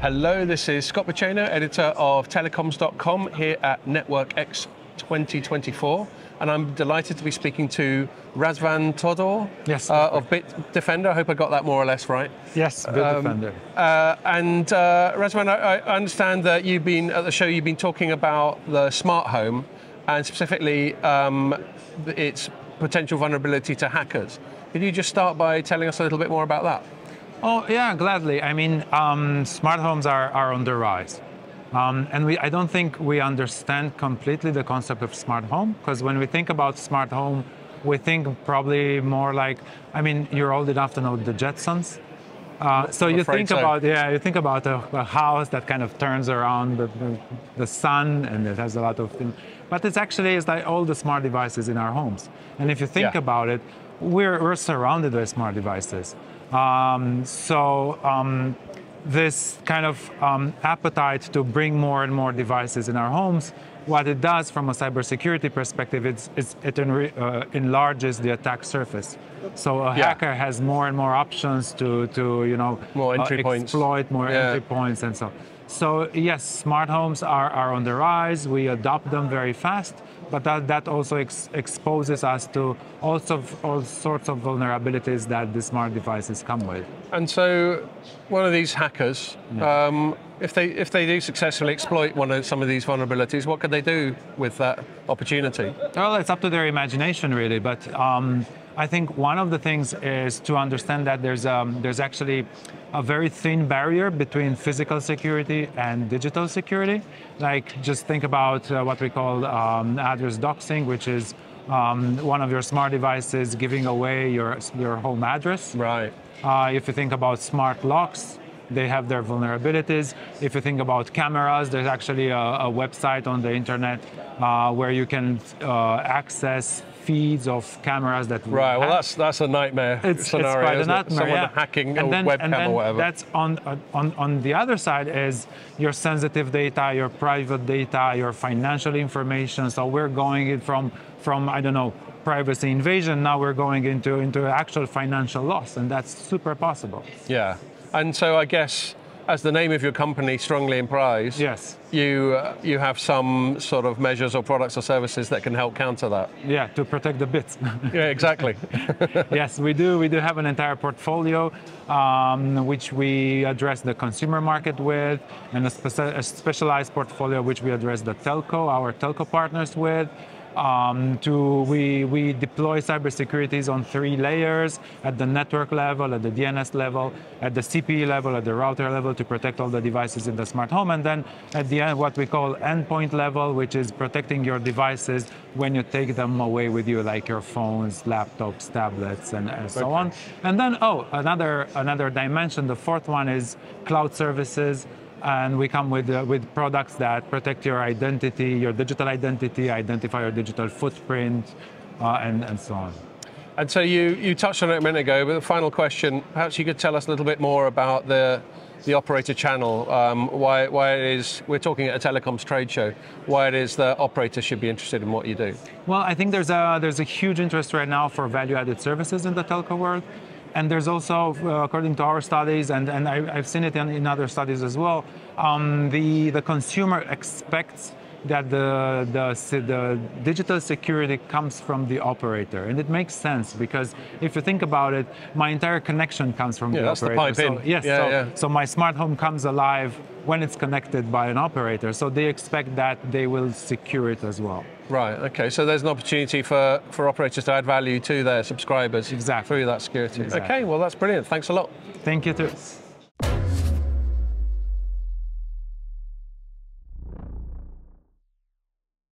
Hello, this is Scott Baceno, editor of telecoms.com here at Network X 2024, and I'm delighted to be speaking to Razvan Todor of Bitdefender. I hope I got that more or less right. Yes, Bitdefender. Razvan, I understand that you've been at the show. You've been talking about the smart home, and specifically its potential vulnerability to hackers. Could you just start by telling us a little bit more about that? Oh yeah, gladly. I mean, smart homes are on the rise. I don't think we understand completely the concept of smart home, because when we think about smart home, we think probably more like, I mean, you're old enough to know the Jetsons. So you think about a house that kind of turns around the sun, and it has a lot of things. But it's like all the smart devices in our homes. And if you think about it, we're surrounded by smart devices. This kind of appetite to bring more and more devices in our homes, what it does from a cybersecurity perspective, it enlarges the attack surface. So a hacker has more and more options to more entry exploit more entry points and so. So yes, smart homes are on the rise. We adopt them very fast, but that also exposes us to all sorts of vulnerabilities that the smart devices come with. And so, one of these hackers, if they do successfully exploit some of these vulnerabilities, what could they do with that opportunity? Well, it's up to their imagination, really. But I think one of the things is to understand that there's actually a very thin barrier between physical security and digital security. Like, just think about what we call address doxing, which is one of your smart devices giving away your home address. Right. If you think about smart locks, they have their vulnerabilities. If you think about cameras, there's actually a website on the internet where you can access feeds of cameras that right. Well, that's a nightmare scenario. It's quite a nightmare. Someone hacking a webcam or whatever. That's on the other side is your sensitive data, your private data, your financial information. So we're going in from I don't know, privacy invasion. Now we're going into actual financial loss, and that's super possible. Yeah. And so I guess, as the name of your company strongly implies, you have some sort of measures or products or services that can help counter that. Yeah, to protect the bits. Yeah, exactly. Yes, we do. We do have an entire portfolio which we address the consumer market with, and a specialized portfolio which we address our telco partners with. We deploy cybersecurities on 3 layers: at the network level, at the DNS level, at the CPE level, at the router level, to protect all the devices in the smart home, and then at the end, what we call endpoint level, which is protecting your devices when you take them away with you, like your phones, laptops, tablets, and so on. And then, another dimension, the 4th one, is cloud services. And we come with products that protect your identity, your digital identity, identify your digital footprint, and so on. And so you touched on it a minute ago, but the final question, perhaps you could tell us a little bit more about the operator channel, why it is, we're talking at a telecoms trade show, why it is that operators should be interested in what you do. Well, I think there's a huge interest right now for value-added services in the telco world. And there's also, according to our studies, and I've seen it in other studies as well, the consumer expects that the digital security comes from the operator. And it makes sense, because if you think about it, my entire connection comes from the operator. That's the pipe in. So my smart home comes alive when it's connected by an operator. So they expect that they will secure it as well. Right, okay, so there's an opportunity for operators to add value to their subscribers through that security. Exactly. Okay, well, that's brilliant. Thanks a lot. Thank you too.